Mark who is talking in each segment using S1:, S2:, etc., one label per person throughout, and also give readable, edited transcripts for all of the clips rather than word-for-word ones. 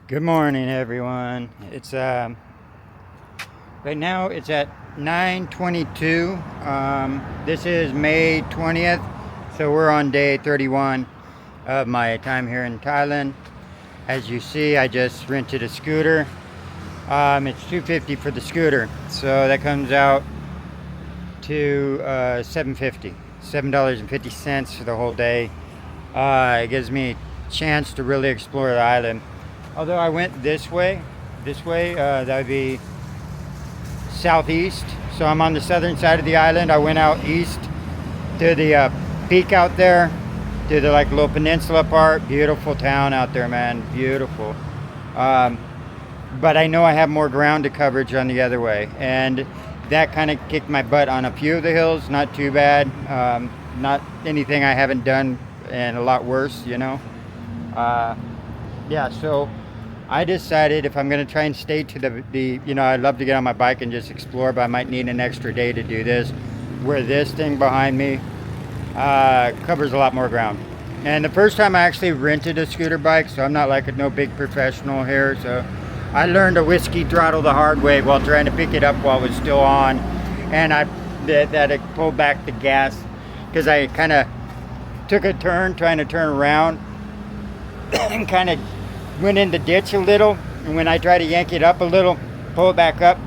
S1: Good morning, everyone. It's right now it's at 9:22. This is May 20th, so we're on day 31 of my time here in Thailand. As you see, I just rented a scooter. It's $250 for the scooter, so that comes out to $7.50 for the whole day. It gives me a chance to really explore the island. Although I went this way, that would be southeast. So I'm on the southern side of the island. I went out east to the peak out there, to the like little peninsula part. Beautiful town out there, man, beautiful. But I know I have more ground to coverage on the other way, and that kind of kicked my butt on a few of the hills. Not too bad, not anything I haven't done, and a lot worse, you know. Yeah, so I decided if I'm going to try and stay to the I'd love to get on my bike and just explore, but I might need an extra day to do this, where this thing behind me covers a lot more ground. And the first time I actually rented a scooter bike, so I'm not like no big professional here, so I learned to whiskey throttle the hard way while trying to pick it up while it was still on, and I pulled back the gas because I kind of took a turn trying to turn around and kind of went in the ditch a little, and when I tried to yank it up a little, pull it back up,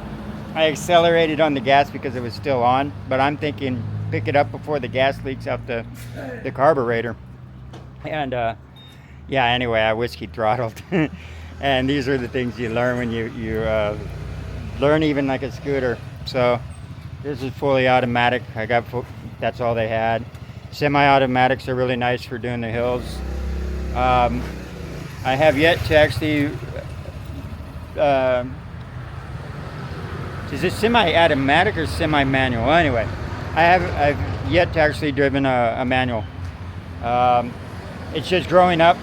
S1: I accelerated on the gas because it was still on, but I'm thinking pick it up before the gas leaks out the carburetor. And yeah, anyway, I whiskey throttled. And these are the things you learn when you learn even like a scooter. So this is fully automatic. That's all they had. Semi-automatics are really nice for doing the hills. I have yet to actually, is it semi-automatic or semi-manual? Well, anyway, I've yet to actually driven a manual. It's just growing up,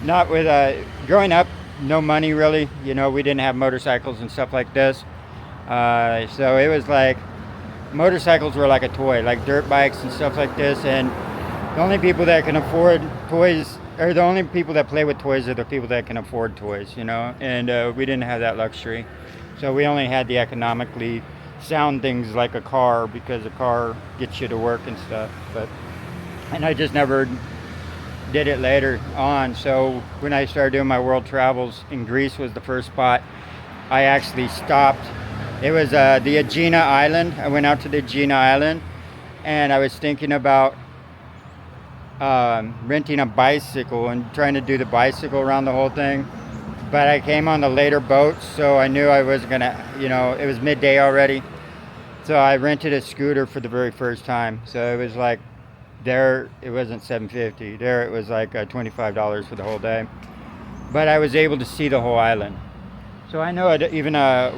S1: growing up, no money really. You know, we didn't have motorcycles and stuff like this. So it was like, motorcycles were like a toy, like dirt bikes and stuff like this. And the only people that can afford toys, or the only people that play with toys, are the people that can afford toys, you know, and we didn't have that luxury. So we only had the economically sound things like a car, because a car gets you to work and stuff. And I just never did it later on. So when I started doing my world travels, in Greece was the first spot I actually stopped. It was the Aegina Island. I went out to the Aegina Island, and I was thinking about renting a bicycle and trying to do the bicycle around the whole thing, but I came on the later boats, so I knew I wasn't gonna, it was midday already, so I rented a scooter for the very first time. So it was like, there it wasn't $7.50, there it was like $25 for the whole day, but I was able to see the whole island. So I know even it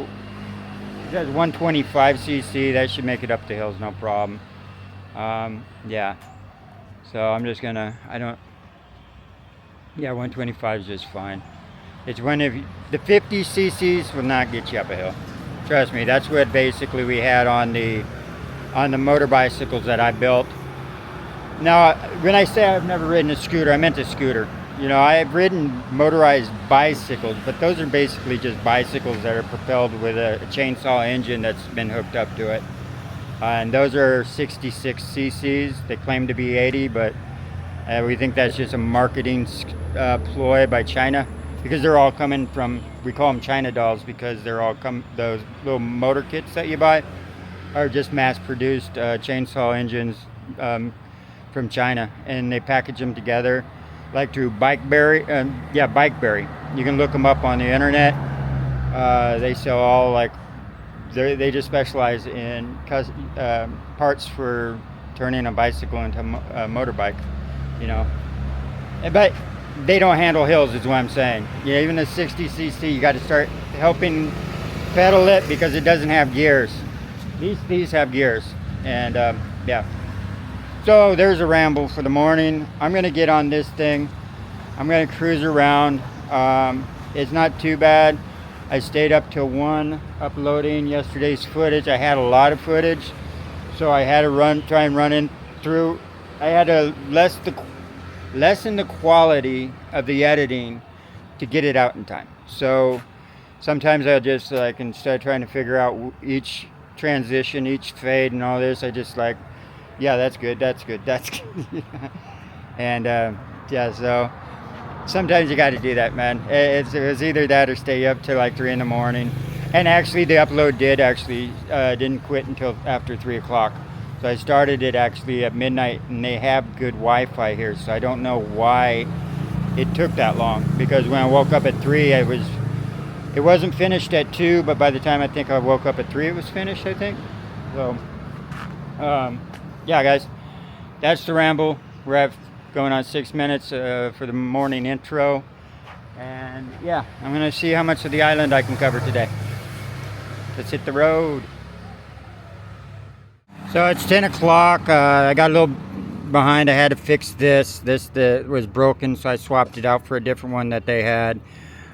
S1: has 125cc, that should make it up the hills no problem. Yeah. So I'm just gonna, 125 is just fine. It's when the 50 cc's will not get you up a hill. Trust me, that's what basically we had on the motor bicycles that I built. Now, when I say I've never ridden a scooter, I meant a scooter. I've ridden motorized bicycles, but those are basically just bicycles that are propelled with a chainsaw engine that's been hooked up to it. And those are 66 cc's. They claim to be 80, but we think that's just a marketing ploy by China, because they're all coming from, we call them China dolls, because they're all those little motor kits that you buy are just mass-produced chainsaw engines from China, and they package them together like through Bikeberry. Bikeberry. You can look them up on the internet. They sell all like, they just specialize in parts for turning a bicycle into a motorbike, But they don't handle hills, is what I'm saying. Even a 60cc, you got to start helping pedal it because it doesn't have gears. These have gears, and yeah. So there's a ramble for the morning. I'm gonna get on this thing. I'm gonna cruise around. It's not too bad. I stayed up till 1 uploading yesterday's footage. I had a lot of footage, so I had to try and run in through. I had to lessen the quality of the editing to get it out in time. So sometimes I'll just like, instead of trying to figure out each transition, each fade and all this, I just like, yeah, that's good, that's good, that's good. And yeah, so sometimes you got to do that, man. It was either that or stay up till like 3 in the morning. And actually the upload didn't quit until after 3 o'clock. So I started it actually at midnight, and they have good Wi-Fi here, so I don't know why it took that long, because when I woke up at 3, it wasn't finished at 2, but by the time I think I woke up at 3, it was finished, I think. So yeah, guys, that's the ramble. We're going on 6 minutes for the morning intro, and yeah, I'm gonna see how much of the island I can cover today. Let's hit the road. So it's 10 o'clock. I got a little behind. I had to fix this. This was broken, so I swapped it out for a different one that they had.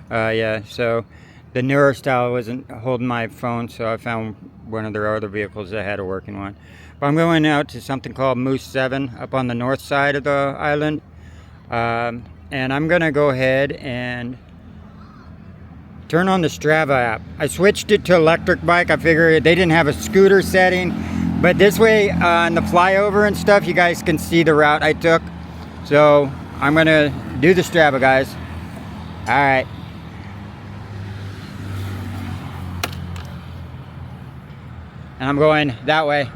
S1: Yeah, so the newer style wasn't holding my phone, so I found one of their other vehicles that had a working one. But I'm going out to something called Moose 7 up on the north side of the island. And I'm going to go ahead and turn on the Strava app. I switched it to electric bike. I figured they didn't have a scooter setting, but this way on the flyover and stuff, you guys can see the route I took. So I'm gonna do the Strava, guys. All right. And I'm going that way.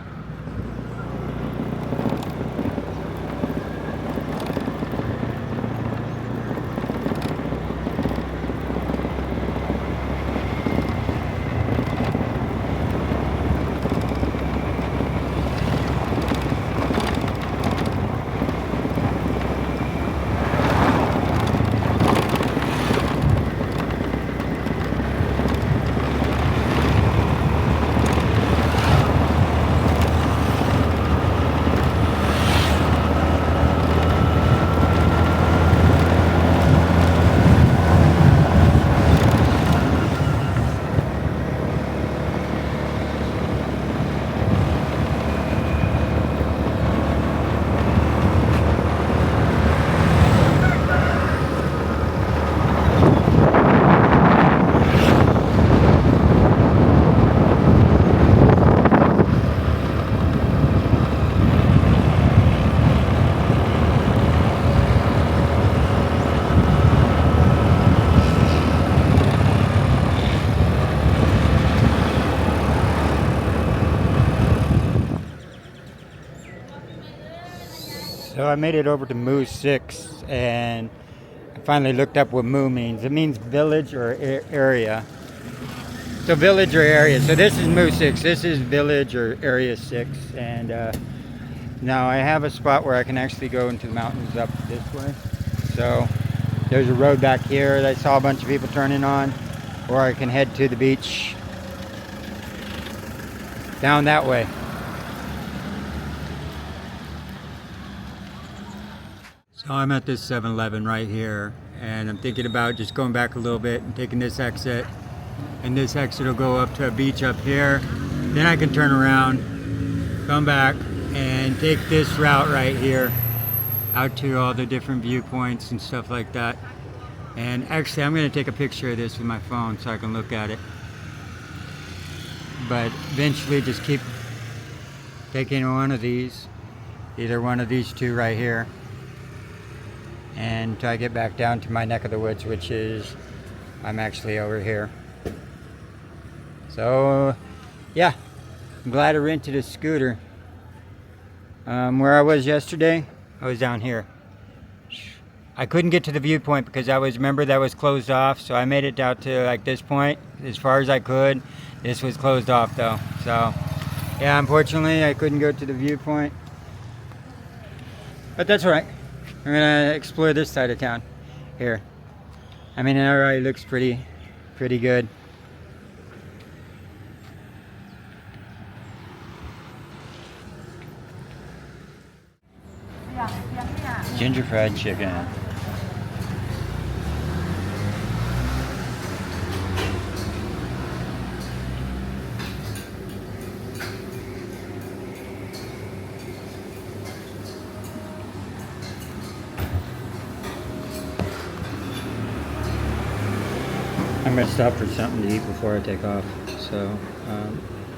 S1: So I made it over to Moose 6, and I finally looked up what Moo means. It means village or area. So village or area. So this is Moose 6. This is village or area 6. And now I have a spot where I can actually go into the mountains up this way. So there's a road back here that I saw a bunch of people turning on. Or I can head to the beach down that way. So I'm at this 7-Eleven right here, and I'm thinking about just going back a little bit and taking this exit, and this exit will go up to a beach up here. Then I can turn around, come back, and take this route right here out to all the different viewpoints and stuff like that. And actually I'm going to take a picture of this with my phone so I can look at it. But eventually just keep taking one of these, either one of these two right here, and until I get back down to my neck of the woods, which is, I'm actually over here. So yeah, I'm glad I rented a scooter. Where I was yesterday, I was down here. I couldn't get to the viewpoint because remember that was closed off, so I made it down to like this point as far as I could. This was closed off though, so yeah, unfortunately I couldn't go to the viewpoint, but that's all right. I'm gonna explore this side of town here. I mean, it already looks pretty good. Ginger fried chicken. I'm gonna stop for something to eat before I take off. So,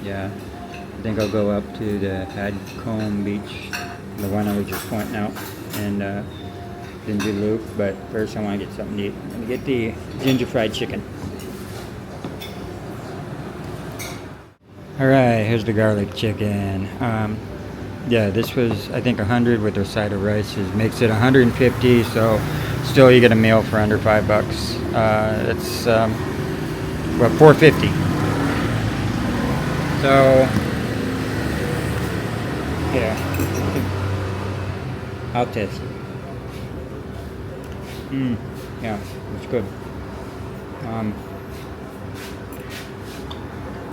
S1: yeah, I think I'll go up to the Hadcombe Beach, the one I was just pointing out, and then do loop. But first, I want to get something to eat. I'm gonna get the ginger fried chicken. All right, here's the garlic chicken. Yeah, this was I think 100 with their side of rice. Makes it 150. So, still you get a meal for under $5. It's well, $4.50. So, yeah, I'll test it. Yeah, it's good.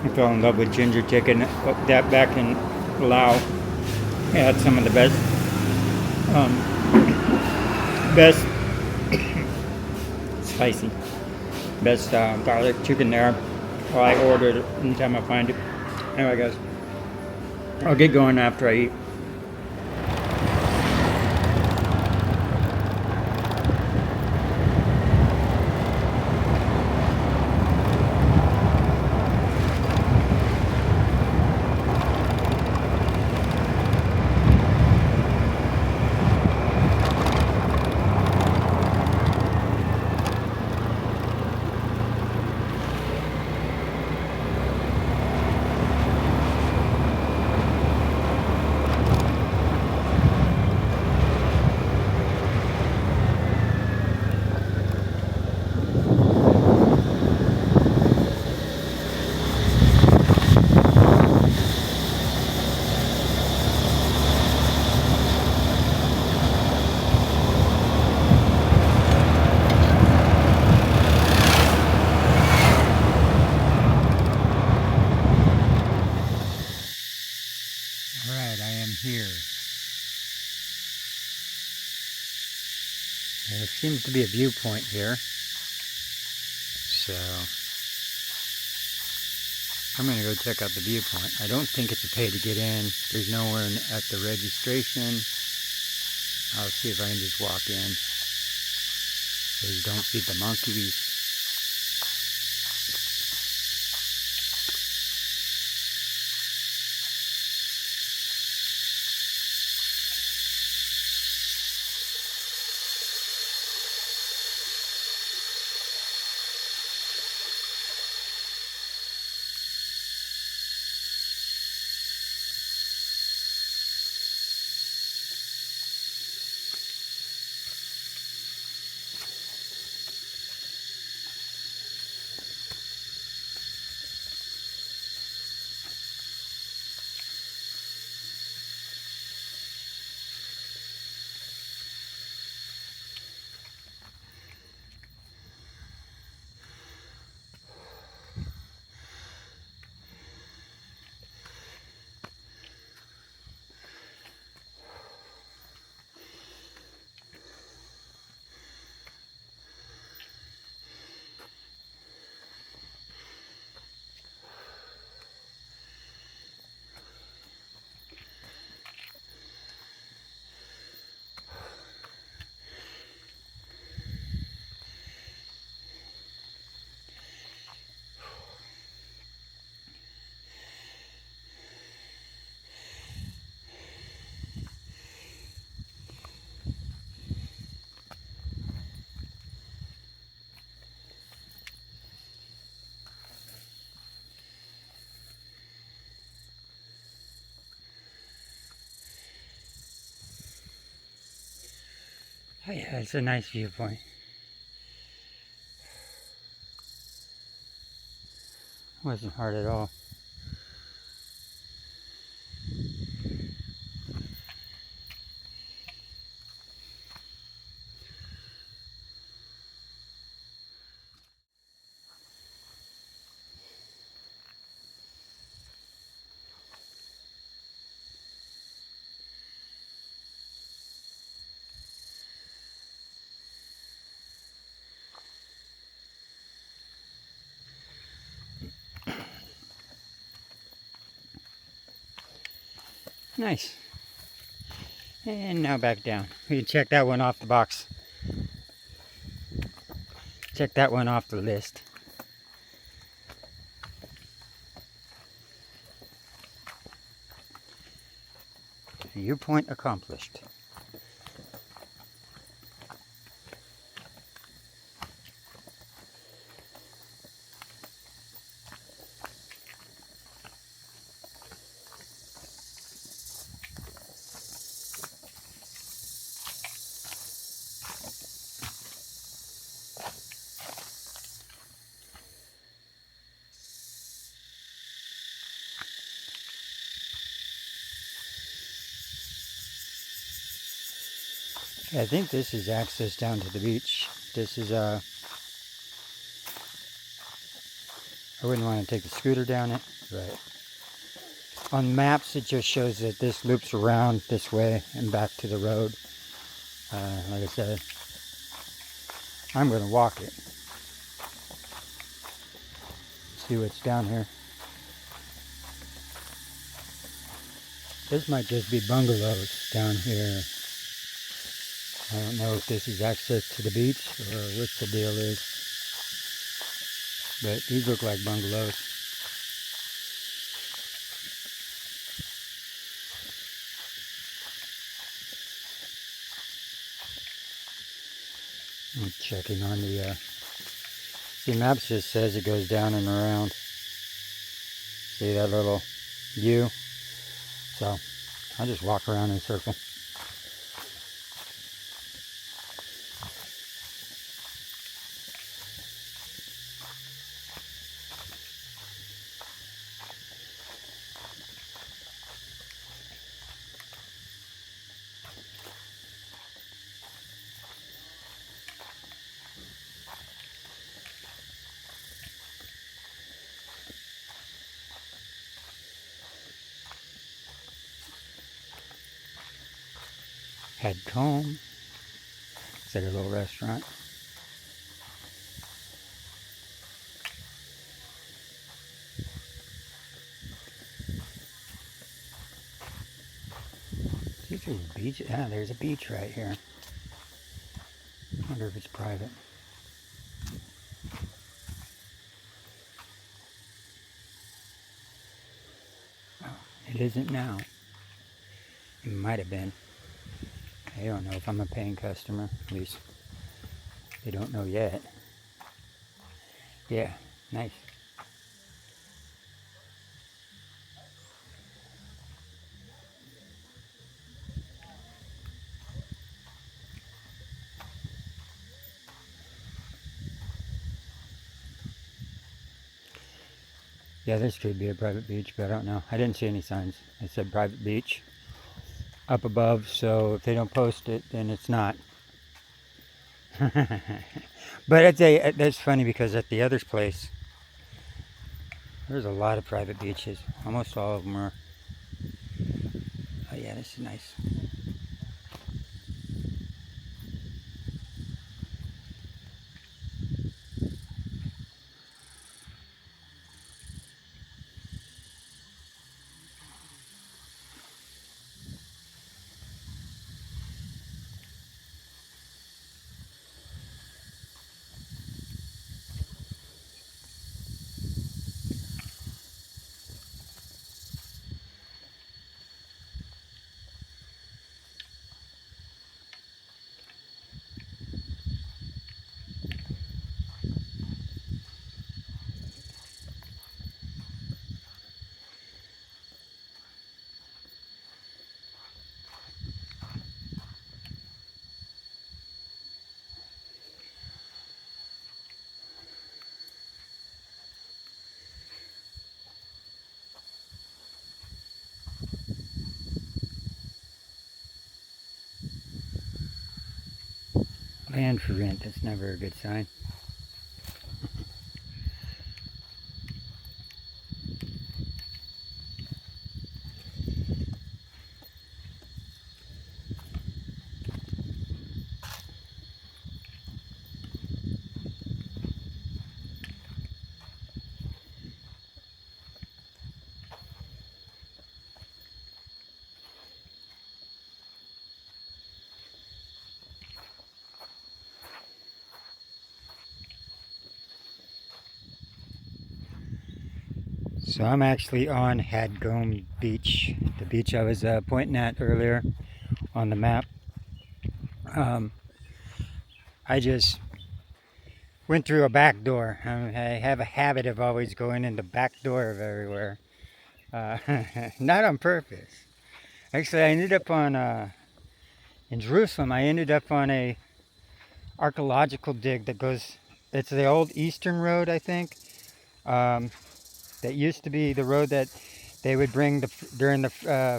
S1: I fell in love with ginger chicken. That back in Laos, I had some of the best, spicy, best garlic chicken there. Well, I ordered it anytime I find it. Anyway, guys, I'll get going after I eat. Alright, I am here. There seems to be a viewpoint here. So, I'm going to go check out the viewpoint. I don't think it's a pay to get in. There's nowhere at the registration. I'll see if I can just walk in. Please don't feed the monkeys. Oh yeah, it's a nice viewpoint. Wasn't hard at all. Nice. And now back down. We can check that one off the box. Check that one off the list. Viewpoint accomplished. I think this is access down to the beach. This is I wouldn't want to take the scooter down it, but on maps it just shows that this loops around this way and back to the road. Like I said, I'm going to walk it. See what's down here. This might just be bungalows down here. I don't know if this is access to the beach or what the deal is, but these look like bungalows. I'm checking on the, see, maps just says it goes down and around. See that little U? So I'll just walk around in a circle. Head home. It's like a little restaurant. See if there's a beach. Ah, there's a beach right here. I wonder if it's private. Oh, it isn't now. It might have been. I don't know if I'm a paying customer. At least they don't know yet. Yeah, nice. Yeah, this could be a private beach, but I don't know. I didn't see any signs. It said private beach up above, so if they don't post it, then it's not. But that's funny because at the other place, there's a lot of private beaches. Almost all of them are. Oh yeah, this is nice. Land for rent, that's never a good sign. So I'm actually on Hadgome Beach, the beach I was pointing at earlier on the map. I just went through a back door. I have a habit of always going in the back door of everywhere. Not on purpose. Actually, I ended up on, in Jerusalem, I ended up on a archaeological dig that goes, it's the old Eastern Road, I think. That used to be the road that they would bring during the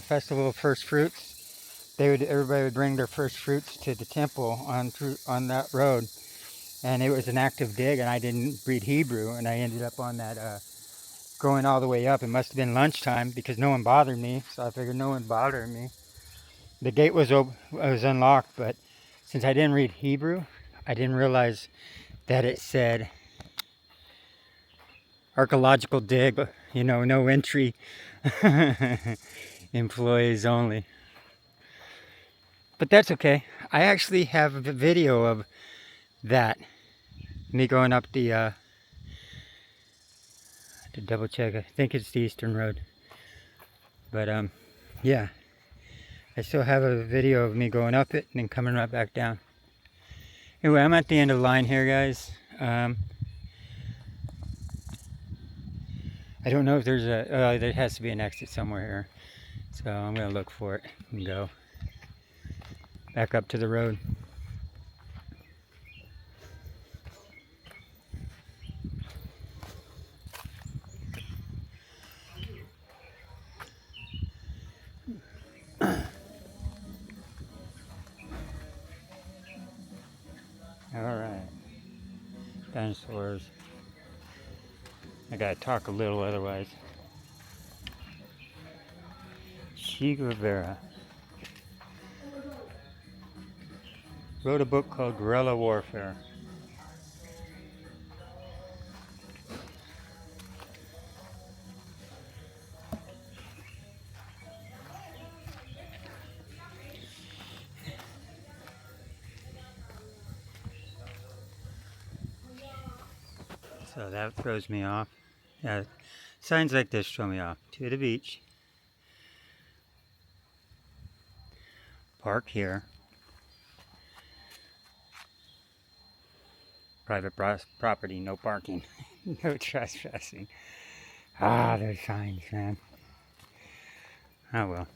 S1: festival of first fruits. Everybody would bring their first fruits to the temple on that road, and it was an active dig. And I didn't read Hebrew, and I ended up on that going all the way up. It must have been lunchtime because no one bothered me, so I figured no one bothered me. The gate was unlocked, but since I didn't read Hebrew, I didn't realize that it said archaeological dig, you know, no entry, employees only. But that's okay. I actually have a video of that, me going up the to double check, I think it's the Eastern Road, but yeah, I still have a video of me going up it and then coming right back down. Anyway, I'm at the end of the line here, guys. I don't know if there's there has to be an exit somewhere here. So I'm gonna look for it and go back up to the road. Alright. Dinosaurs. I gotta talk a little otherwise. Che Guevara wrote a book called Guerrilla Warfare. So that throws me off. Yeah, signs like this throw me off. To the beach. Park here. Private property, no parking. No trespassing. Ah, those signs, man. Oh well.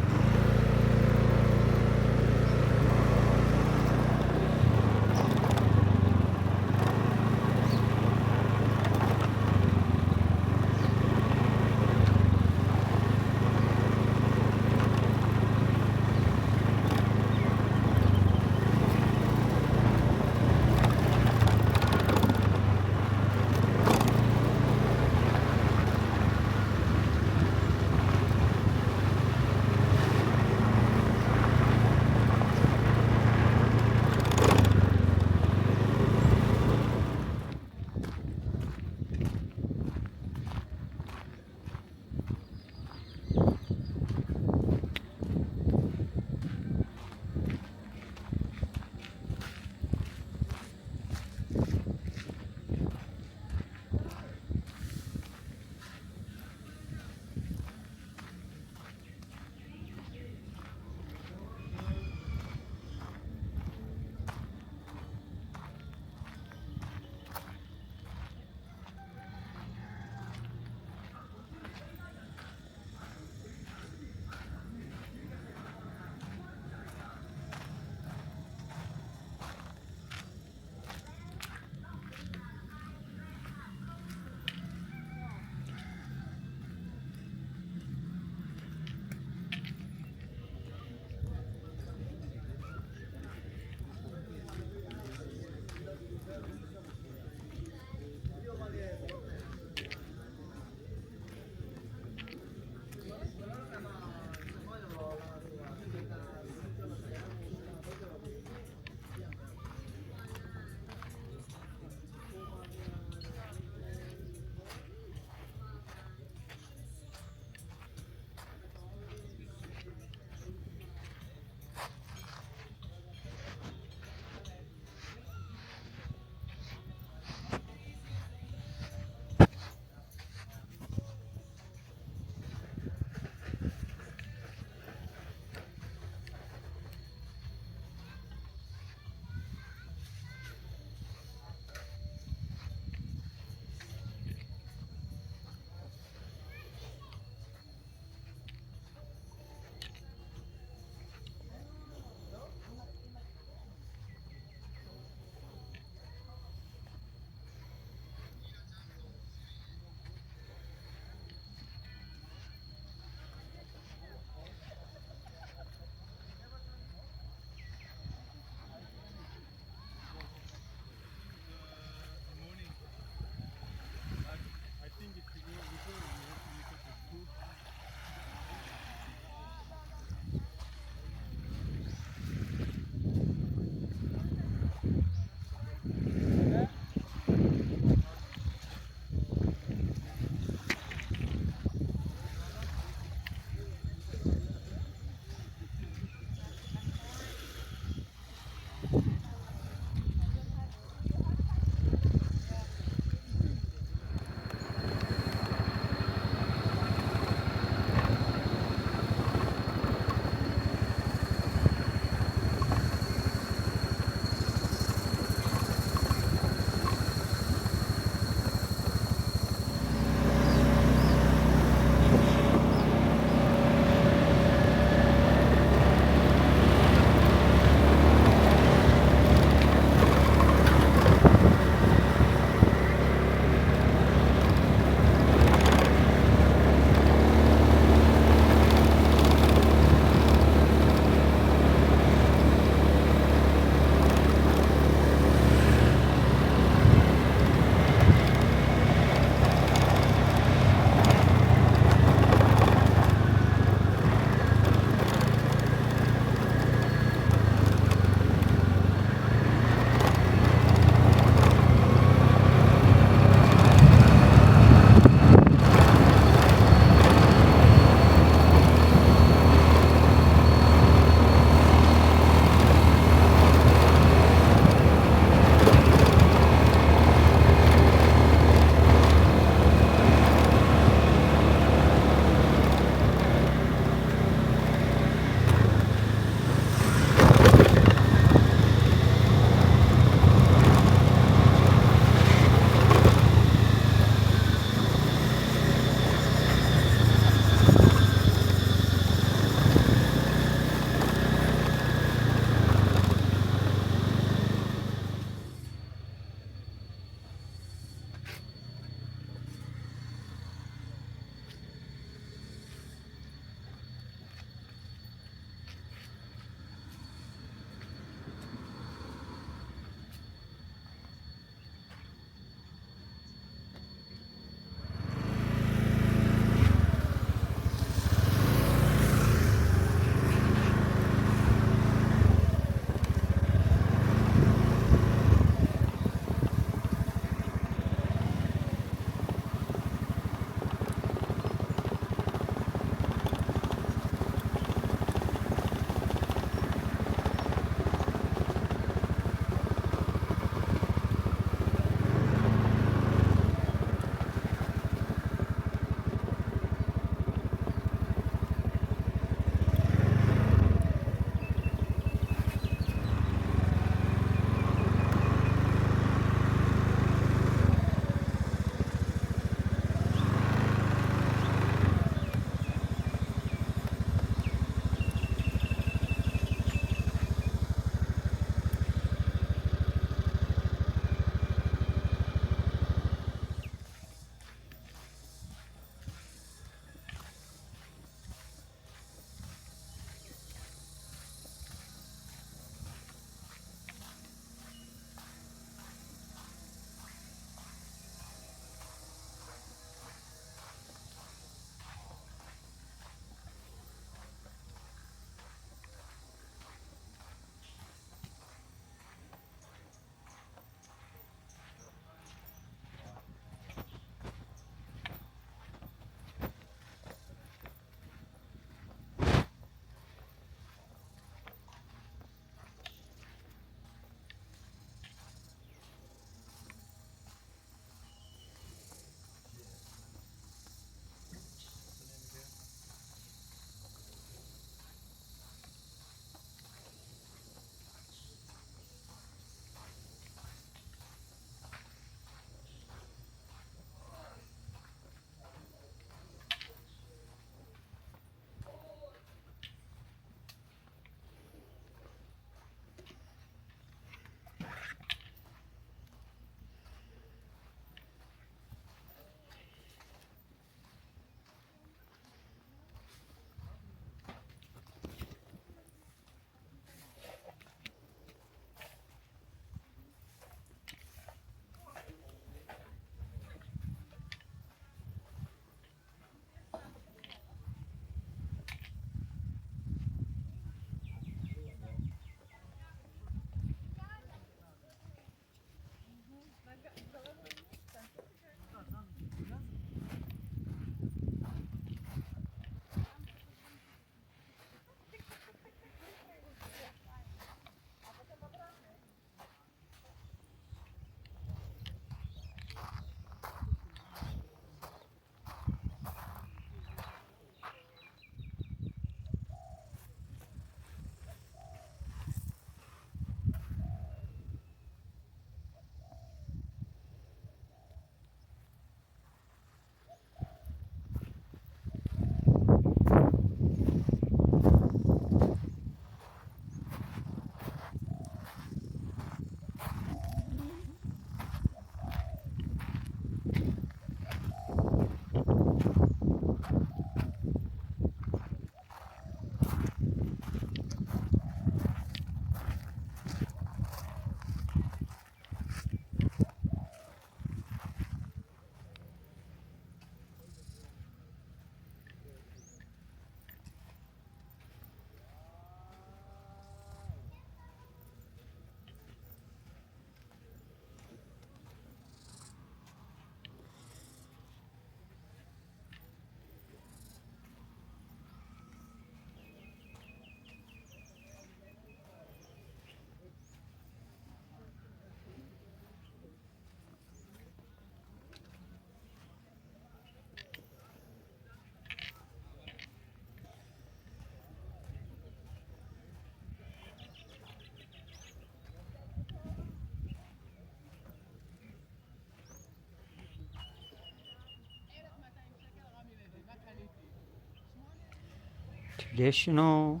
S1: Traditional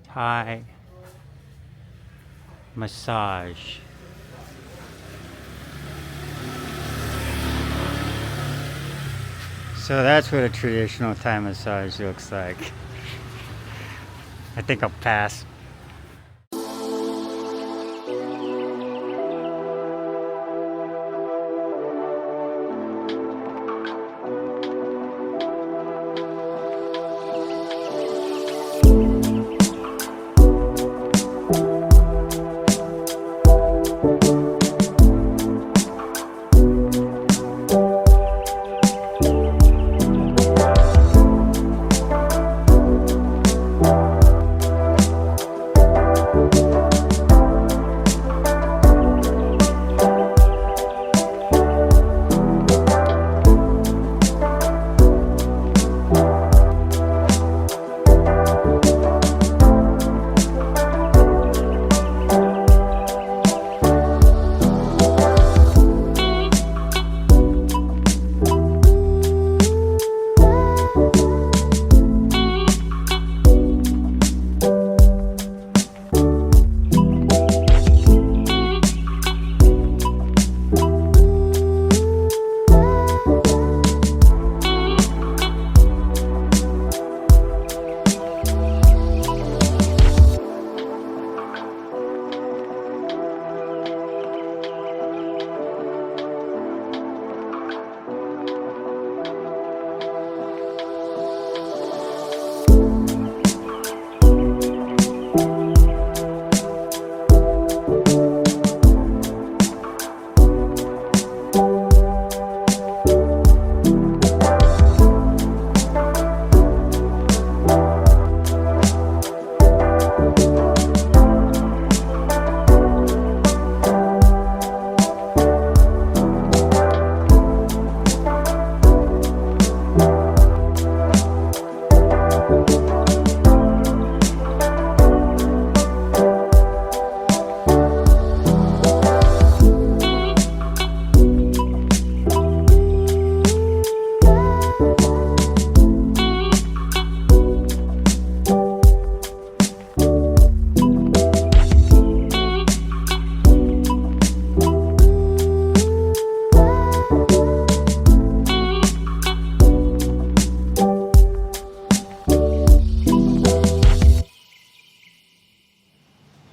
S1: Thai massage. So that's what a traditional Thai massage looks like. I think I'll pass.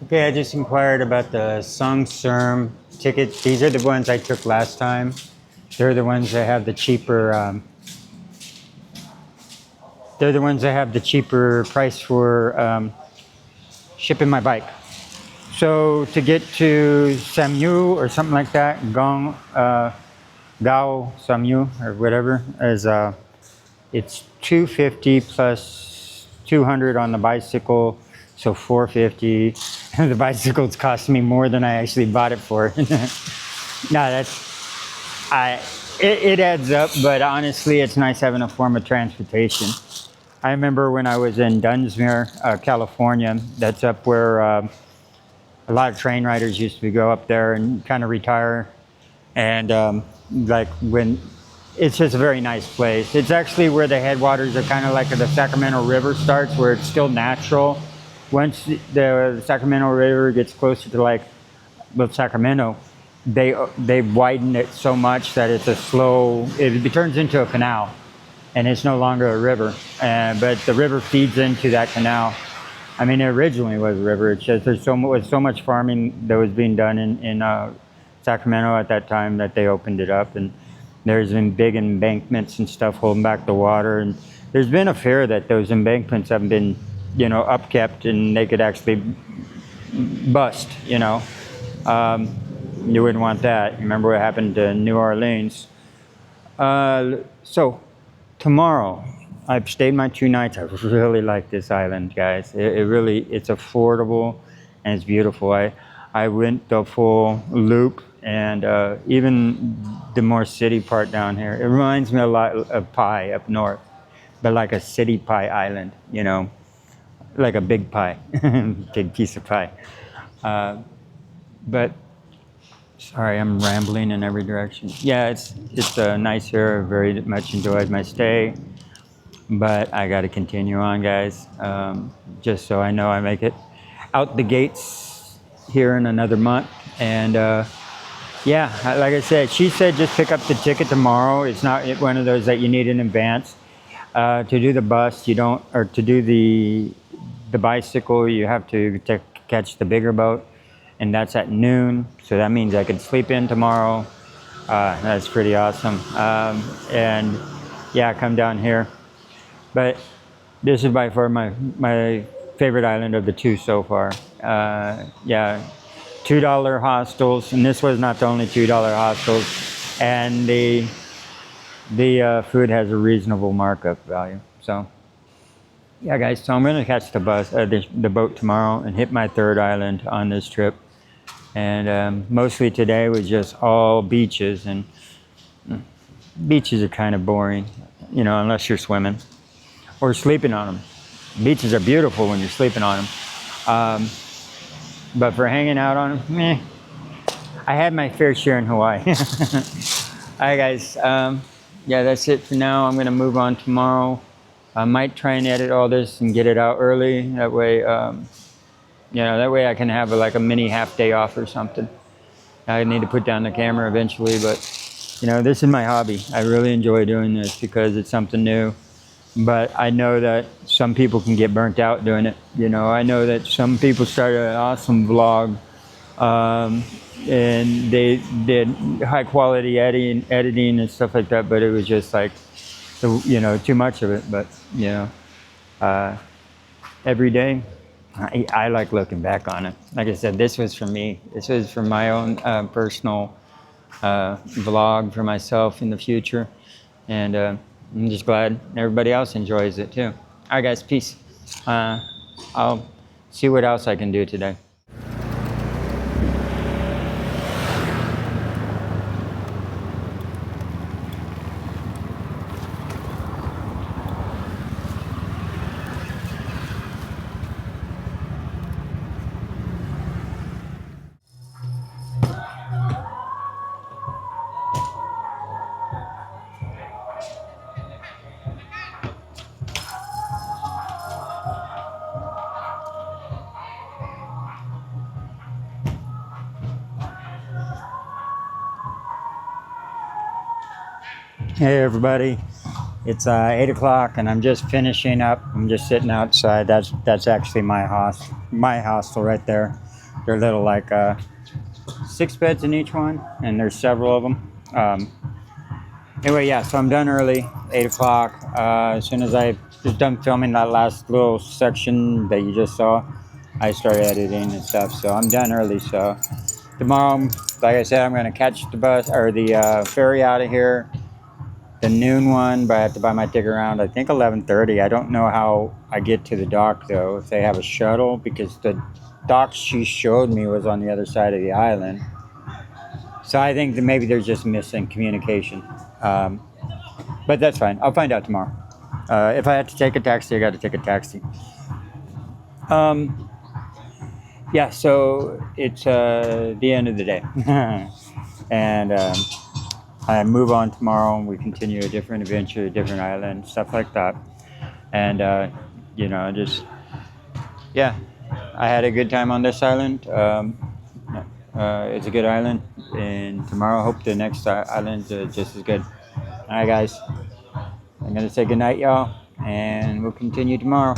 S1: Okay, I just inquired about the Sung Serm tickets. These are the ones I took last time. They're the ones that have the cheaper. They're the ones that have the cheaper price for shipping my bike. So to get to Samyu or something like that, Gao Samyu or whatever, is it's $250 plus $200 on the bicycle, so $450. The bicycle's costing me more than I actually bought it for. No, it adds up, but honestly, it's nice having a form of transportation. I remember when I was in Dunsmuir, California. That's up where a lot of train riders used to go up there and kind of retire. And like when it's just a very nice place. It's actually where the headwaters are kind of like the Sacramento River starts, where it's still natural. Once the Sacramento River gets closer to like Sacramento, they widen it so much that it's it turns into a canal, and it's no longer a river. But the river feeds into that canal. I mean, it originally was a river. It's just was so much farming that was being done in Sacramento at that time that they opened it up, and there's been big embankments and stuff holding back the water. And there's been a fear that those embankments haven't been, upkept, and they could actually bust. You wouldn't want that. Remember what happened to New Orleans. So tomorrow, I've stayed my 2 nights. I really like this island, guys. It's affordable and it's beautiful. I went the full loop, and even the more city part down here. It reminds me a lot of Pai up north, but like a city pie island, like a big pie, big piece of pie. But sorry, I'm rambling in every direction. Yeah, it's nice here. Very much enjoyed my stay. but I got to continue on, guys, just so I know I make it out the gates here in another month. And yeah, like I said, she said just pick up the ticket tomorrow. It's not one of those that you need in advance. To do the bus, you don't, or to do the bicycle, you have to catch the bigger boat, and that's at noon. So that means I could sleep in tomorrow. That's pretty awesome. And yeah, come down here. But this is by far my favorite island of the two so far. Yeah, $2 hostels, and this was not the only $2 hostels, and the food has a reasonable markup value. So yeah, guys, so I'm gonna catch the bus, the boat tomorrow, and hit my third island on this trip. And mostly today was just all beaches, and beaches are kind of boring, you know, unless you're swimming or sleeping on them. Beaches are beautiful when you're sleeping on them. But for hanging out on them, meh. I had my fair share in Hawaii. All right, guys. Yeah, that's it for now. I'm going to move on tomorrow. I might try and edit all this and get it out early. That way, you know, that way I can have like a mini half day off or something. I need to put down the camera eventually, but you know, this is my hobby. I really enjoy doing this because it's something new. But I know that some people can get burnt out doing it. You know, I know that some people started an awesome vlog, and they did high quality editing and stuff like that, but it was just like, you know, too much of it. But you know, every day I like looking back on it. Like I said, this was for me. This was for my own personal vlog for myself in the future, and I'm just glad everybody else enjoys it too. All right, guys, peace. I'll see what else I can do today. Hey everybody, it's 8 o'clock and I'm just finishing up. I'm just sitting outside. That's actually my hostel right there. They're little like 6 beds in each one, and there's several of them. Anyway, yeah, so I'm done early, 8 o'clock. As soon as I was done filming that last little section that you just saw, I started editing and stuff. So I'm done early. So tomorrow, like I said, I'm going to catch the bus or the ferry out of here. The noon one, but I have to buy my ticket around, I think 11:30. I don't know how I get to the dock though, if they have a shuttle, because the dock she showed me was on the other side of the island. So I think that maybe there's just missing communication. But that's fine. I'll find out tomorrow. If I have to take a taxi, I got to take a taxi. Yeah, so it's the end of the day. And I move on tomorrow and we continue a different adventure, a different island, stuff like that. And, you know, just, yeah, I had a good time on this island. It's a good island. And tomorrow, I hope the next island's just as good. All right, guys. I'm going to say goodnight, y'all. And we'll continue tomorrow.